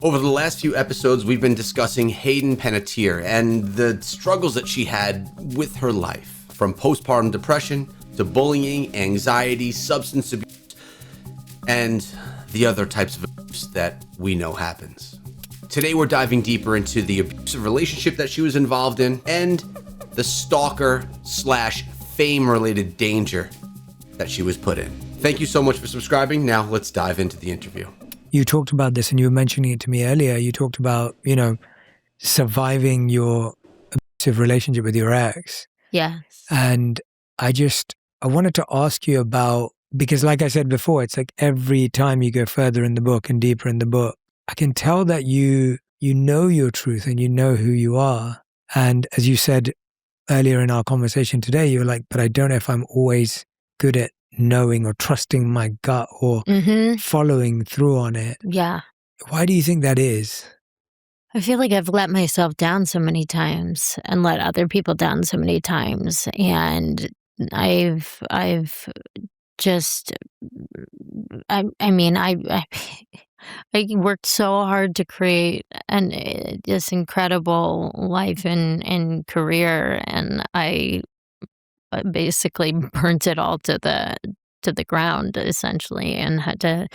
Over the last few episodes, we've been discussing Hayden Panettiere and the struggles that she had with her life, from postpartum depression to bullying, anxiety, substance abuse, and the other types of abuse that we know happens. Today, we're diving deeper into the abusive relationship that she was involved in and the stalker/fame-related danger that she was put in. Thank you so much for subscribing. Now, let's dive into the interview. You talked about this and you were mentioning it to me earlier. You talked about, surviving your abusive relationship with your ex. Yes. And I wanted to ask you about, because like I said before, it's like every time you go further in the book and deeper in the book, I can tell that you know your truth and you know who you are. And as you said earlier in our conversation today, you were like, but I don't know if I'm always good at knowing or trusting my gut or following through on it. Yeah. Why do you think that is? I feel like I've let myself down so many times and let other people down so many times. And I've just, I worked so hard to create this incredible life and career, and I basically burnt it all to the ground, essentially, and had to,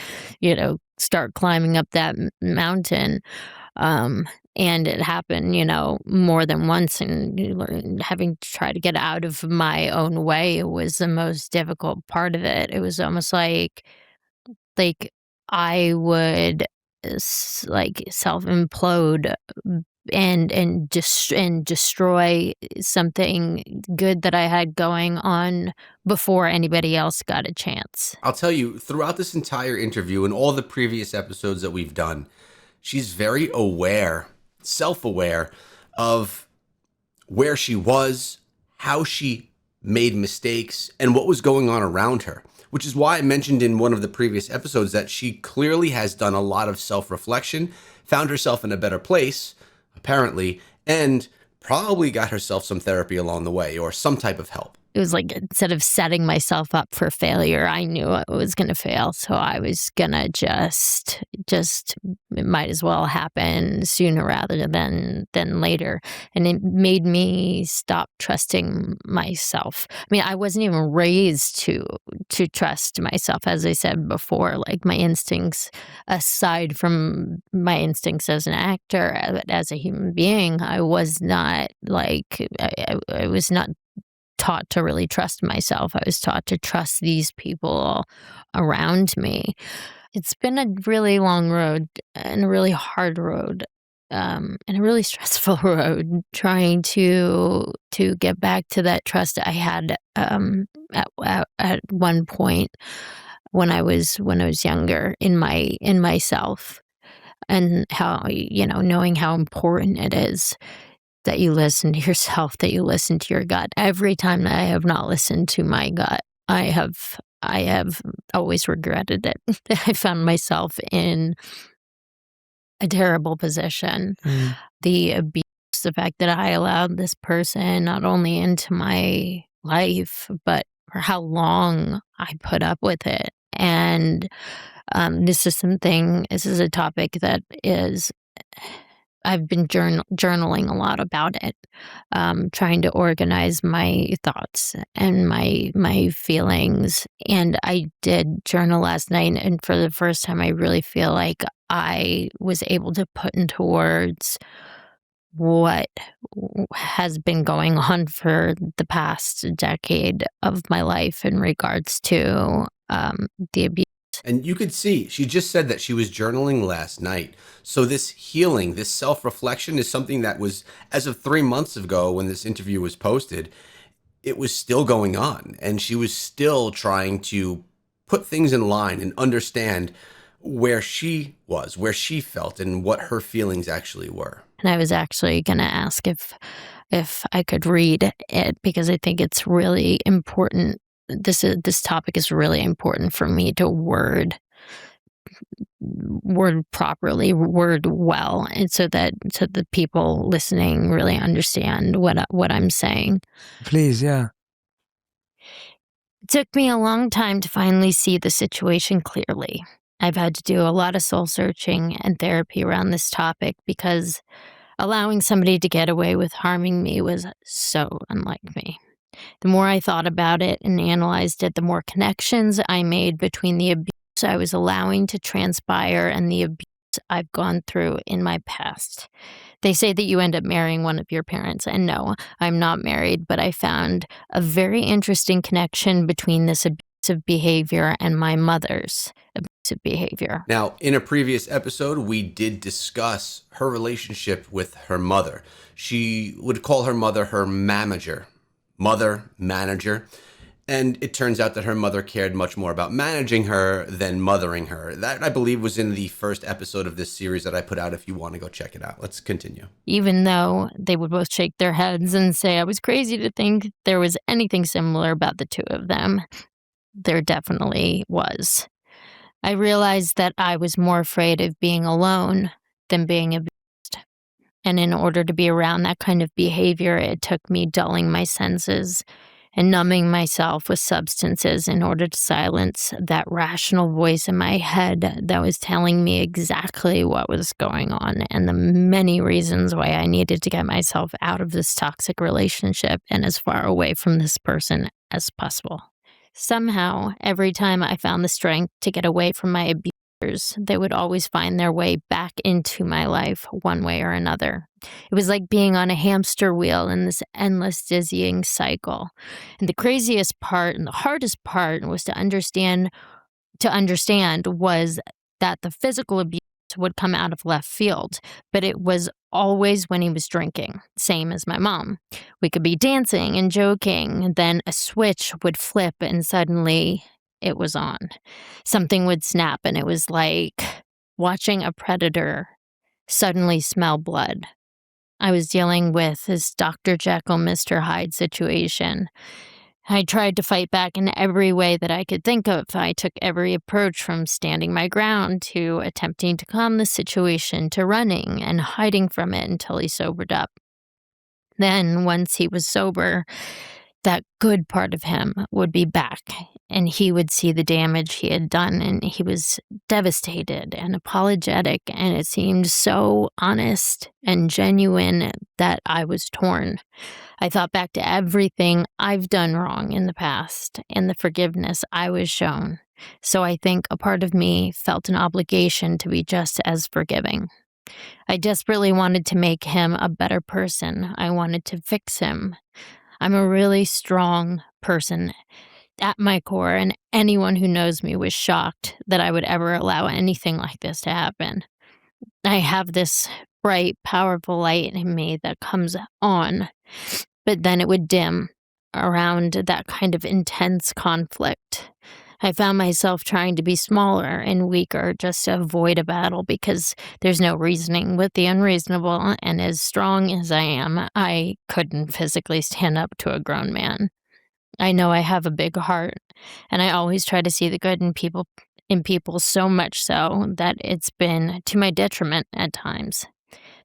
start climbing up that mountain. And it happened, more than once, and having to try to get out of my own way was the most difficult part of it. It was almost like I would self-implode and destroy something good that I had going on before anybody else got a chance. I'll tell you, throughout this entire interview and all the previous episodes that we've done, she's very aware, self-aware of where she was, how she made mistakes, and what was going on around her. Which is why I mentioned in one of the previous episodes that she clearly has done a lot of self-reflection, found herself in a better place, apparently, and probably got herself some therapy along the way or some type of help. It was like, instead of setting myself up for failure, I knew I was going to fail. So I was going to just, it might as well happen sooner rather than later. And it made me stop trusting myself. I mean, I wasn't even raised to trust myself, as I said before. Like, my instincts, aside from my instincts as an actor, as a human being, I was not I was not taught to really trust myself. I was taught to trust these people around me. It's been a really long road and a really hard road, and a really stressful road, trying to get back to that trust I had at one point when I was younger in myself, and how, knowing how important it is that you listen to yourself, that you listen to your gut. Every time that I have not listened to my gut, I have always regretted it. I found myself in a terrible position. The abuse, the fact that I allowed this person not only into my life, but for how long I put up with it. And this is a topic that is, I've been journaling a lot about it, trying to organize my thoughts and my feelings. And I did journal last night, and for the first time, I really feel like I was able to put into words what has been going on for the past decade of my life in regards to the abuse. And you could see, she just said that she was journaling last night. So this healing, this self-reflection is something that was, as of 3 months ago when this interview was posted, it was still going on. And she was still trying to put things in line and understand where she was, where she felt, and what her feelings actually were. And I was actually going to ask if I could read it, because I think it's really important. This topic is really important for me to word properly, word well, and so that the people listening really understand what I'm saying. Please, yeah. It took me a long time to finally see the situation clearly. I've had to do a lot of soul searching and therapy around this topic because allowing somebody to get away with harming me was so unlike me. The more I thought about it and analyzed it, the more connections I made between the abuse I was allowing to transpire and the abuse I've gone through in my past. They say that you end up marrying one of your parents, and no, I'm not married, but I found a very interesting connection between this abusive behavior and my mother's abusive behavior. Now, in a previous episode, we did discuss her relationship with her mother. She would call her mother her manager. And it turns out that her mother cared much more about managing her than mothering her. That, I believe, was in the first episode of this series that I put out if you want to go check it out. Let's continue. Even though they would both shake their heads and say I was crazy to think there was anything similar about the two of them, there definitely was. I realized that I was more afraid of being alone than being abused. And in order to be around that kind of behavior, it took me dulling my senses and numbing myself with substances in order to silence that rational voice in my head that was telling me exactly what was going on and the many reasons why I needed to get myself out of this toxic relationship and as far away from this person as possible. Somehow, every time I found the strength to get away from my abusers, they would always find their way back into my life one way or another. It was like being on a hamster wheel in this endless dizzying cycle. And the craziest part and the hardest part was to understand was that the physical abuse would come out of left field, but it was always when he was drinking, same as my mom. We could be dancing and joking, and then a switch would flip and suddenly it was on. Something would snap and it was like watching a predator suddenly smell blood. I was dealing with this Dr. Jekyll, Mr. Hyde situation. I tried to fight back in every way that I could think of. I took every approach from standing my ground to attempting to calm the situation to running and hiding from it until he sobered up. Then, once he was sober, that good part of him would be back and he would see the damage he had done and he was devastated and apologetic and it seemed so honest and genuine that I was torn. I thought back to everything I've done wrong in the past and the forgiveness I was shown. So I think a part of me felt an obligation to be just as forgiving. I desperately wanted to make him a better person. I wanted to fix him. I'm a really strong person at my core, and anyone who knows me was shocked that I would ever allow anything like this to happen. I have this bright, powerful light in me that comes on, but then it would dim around that kind of intense conflict. I found myself trying to be smaller and weaker just to avoid a battle because there's no reasoning with the unreasonable, and as strong as I am, I couldn't physically stand up to a grown man. I know I have a big heart, and I always try to see the good in people so much so that it's been to my detriment at times.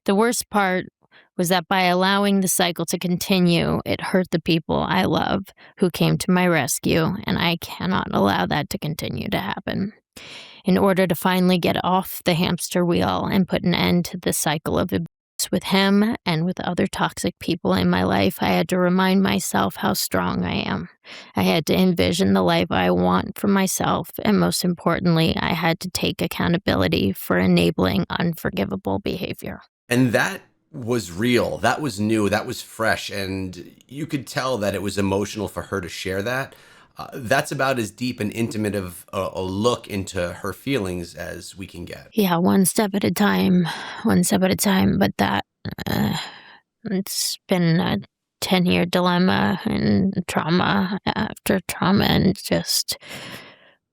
The worst part was that by allowing the cycle to continue, it hurt the people I love who came to my rescue, and I cannot allow that to continue to happen. In order to finally get off the hamster wheel and put an end to the cycle of abuse with him and with other toxic people in my life, I had to remind myself how strong I am. I had to envision the life I want for myself, and most importantly, I had to take accountability for enabling unforgivable behavior. And that was real. That was new. That was fresh. And you could tell that it was emotional for her to share that. That's about as deep and intimate of a look into her feelings as we can get. Yeah, one step at a time. But that, it's been a 10-year dilemma and trauma after trauma, and just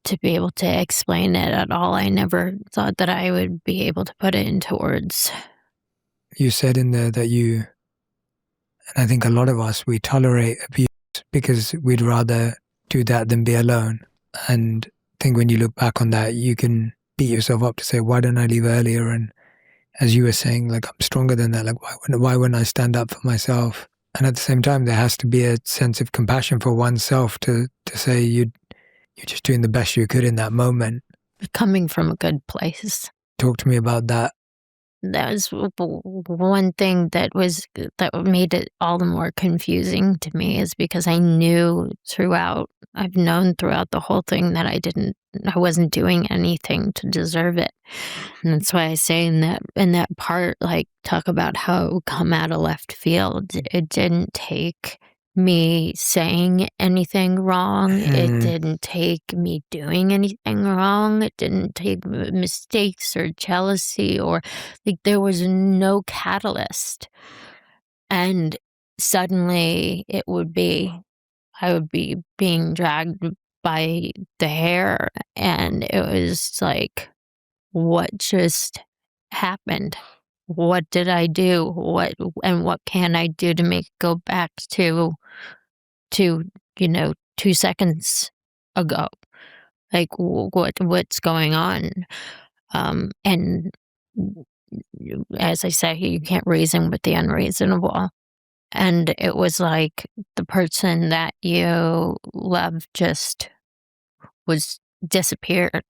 to be able to explain it at all, I never thought that I would be able to put it into words. You said in there that you, and I think a lot of us, we tolerate abuse because we'd rather do that than be alone. And I think when you look back on that, you can beat yourself up to say, why didn't I leave earlier? And as you were saying, like, I'm stronger than that. Like, why wouldn't I stand up for myself? And at the same time, there has to be a sense of compassion for oneself to say you're just doing the best you could in that moment. coming from a good place. Talk to me about that. That was one thing that made it all the more confusing to me, is because I've known throughout the whole thing that I wasn't doing anything to deserve it. And that's why I say in that part, like, talk about how it would come out of left field. It didn't take me saying anything wrong. It didn't take me doing anything wrong. It didn't take mistakes or jealousy, or like, there was no catalyst. And suddenly I would be being dragged by the hair, and it was like, what just happened? What did I do? What can I do to make it go back to 2 seconds ago? Like, what's going on? And as I say, you can't reason with the unreasonable. And it was like the person that you love just was disappeared.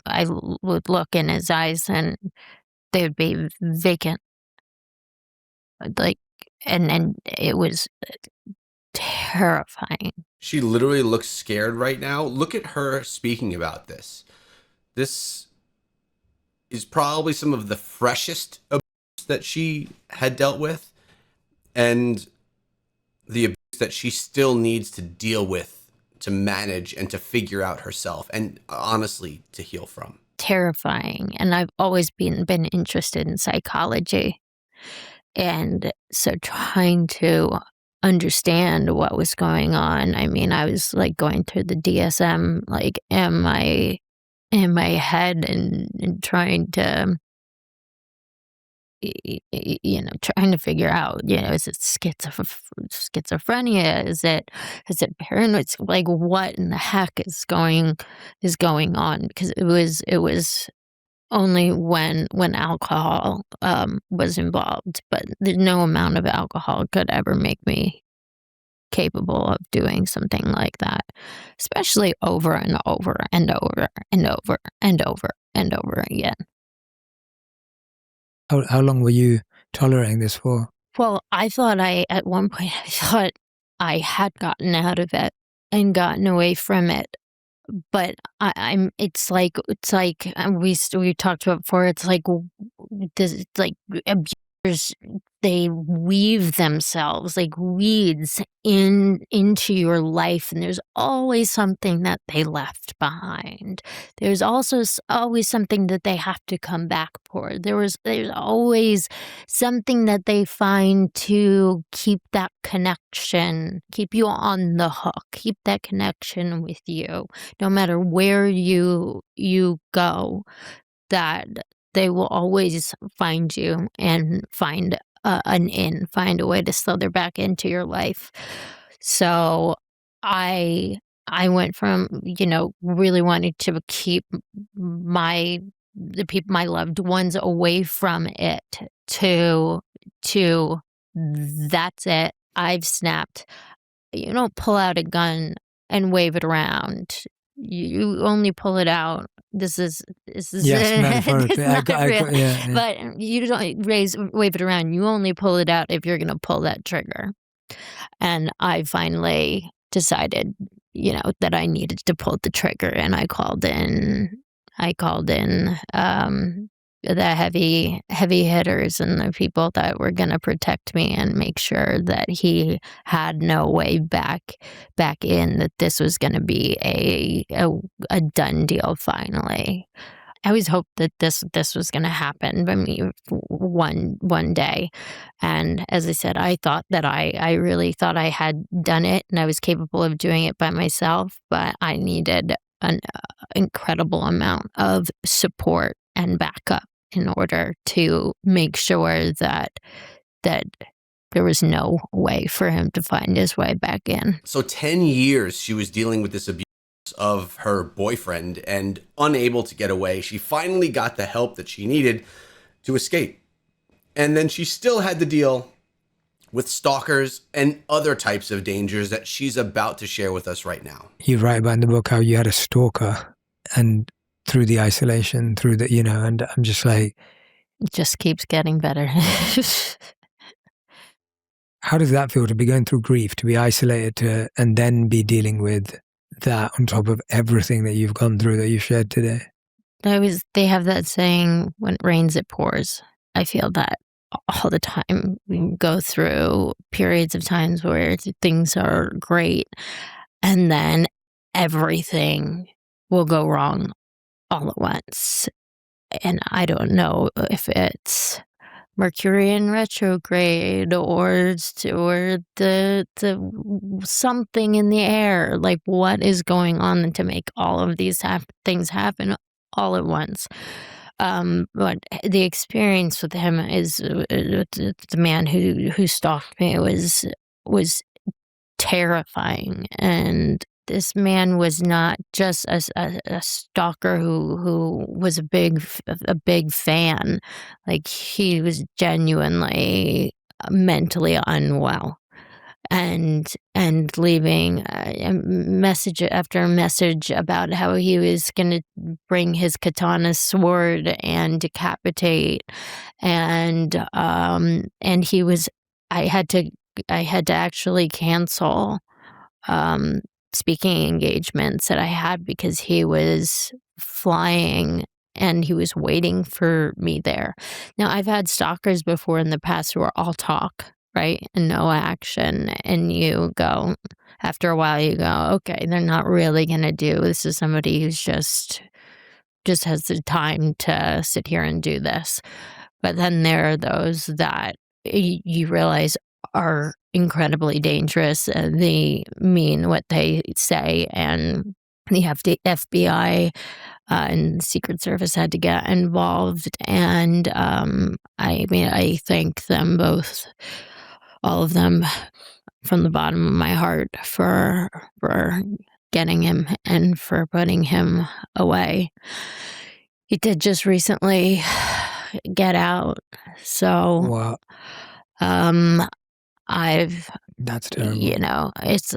I would look in his eyes and they would be vacant. Like, and it was terrifying. She literally looks scared right now. Look at her speaking about this. This is probably some of the freshest abuse that she had dealt with, and the abuse that she still needs to deal with, to manage, and to figure out herself, and honestly, to heal from. Terrifying. And I've always been interested in psychology. And so trying to understand what was going on. I mean, I was like going through the DSM, like, in my head, and trying to, trying to figure out, is it schizophrenia? Is it paranoid? It's like, what in the heck is going on? Because it was only when alcohol was involved, but no amount of alcohol could ever make me capable of doing something like that, especially over and over and over and over and over and over again. How long were you tolerating this for? Well, at one point I thought I had gotten out of it and gotten away from it. But it's like we talked about before. It's like this, like, abusers, they weave themselves like weeds into your life, and there's always something that they left behind. There's also always something that they have to come back for. There's always something that they find to keep that connection, keep you on the hook, keep that connection with you, no matter where you go, that they will always find you and find find a way to slither back into your life. So I went from, really wanting to keep my loved ones away from it, to that's it. I've snapped. You don't pull out a gun and wave it around. You only pull it out. This is Yes, metaphorically. this is not real. Yeah. But you don't wave it around. You only pull it out if you're going to pull that trigger. And I finally decided, that I needed to pull the trigger, and I called in the heavy hitters and the people that were going to protect me and make sure that he had no way back in, that this was going to be a done deal finally. I always hoped that this was going to happen by me one day. And as I said, I thought that I really thought I had done it and I was capable of doing it by myself, but I needed an incredible amount of support and backup in order to make sure that there was no way for him to find his way back in. So 10 years she was dealing with this abuse of her boyfriend and unable to get away. She finally got the help that she needed to escape. And then she still had to deal with stalkers and other types of dangers that she's about to share with us right now. You write about in the book how you had a stalker, and through the isolation, through the, and I'm just like, It just keeps getting better. how does that feel to be going through grief, to be isolated, and then be dealing with that on top of everything that you've gone through that you shared today? They have that saying, when it rains, it pours. I feel that all the time. We go through periods of times where things are great, and then everything will go wrong all at once. And I don't know if it's Mercury in retrograde or the something in the air. Like, what is going on to make all of these things happen all at once? But the experience with him is the man who stalked me was terrifying. And this man was not just a stalker who was a big fan. Like, he was genuinely mentally unwell, and leaving a message after message about how he was going to bring his katana sword and decapitate, and he was. I had to actually cancel speaking engagements that I had because he was flying and he was waiting for me there. Now, I've had stalkers before in the past who are all talk, right, and no action, and you go, after a while you go, okay, they're not really gonna do this. Is somebody who's just has the time to sit here and do this. But then there are those that you realize are incredibly dangerous, and they mean what they say, and the FBI and Secret Service had to get involved. And I thank them both, all of them, from the bottom of my heart for getting him and for putting him away. He did just recently get out, so Wow. That's terrible. It's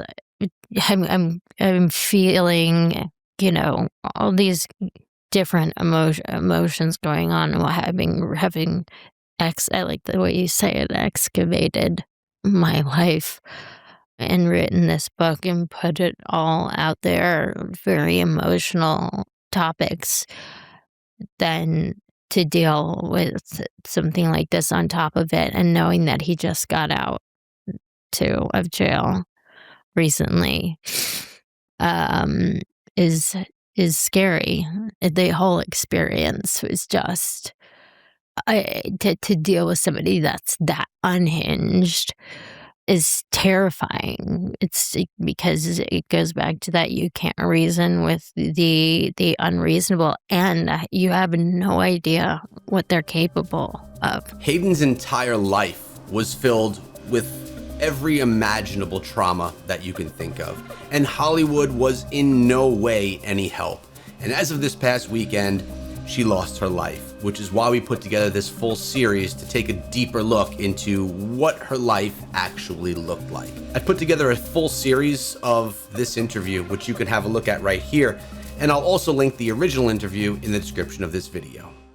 I'm feeling all these different emotions going on, while having I like the way you say it, excavated my life and written this book and put it all out there, very emotional topics. Then to deal with something like this on top of it, and knowing that he just got out of jail recently, is scary. The whole experience was just to deal with somebody that's that unhinged is terrifying. It's because it goes back to that you can't reason with the unreasonable, and you have no idea what they're capable of. Hayden's entire life was filled with every imaginable trauma that you can think of, and Hollywood was in no way any help. And as of this past weekend, she lost her life, which is why we put together this full series to take a deeper look into what her life actually looked like. I put together a full series of this interview, which you can have a look at right here, and I'll also link the original interview in the description of this video.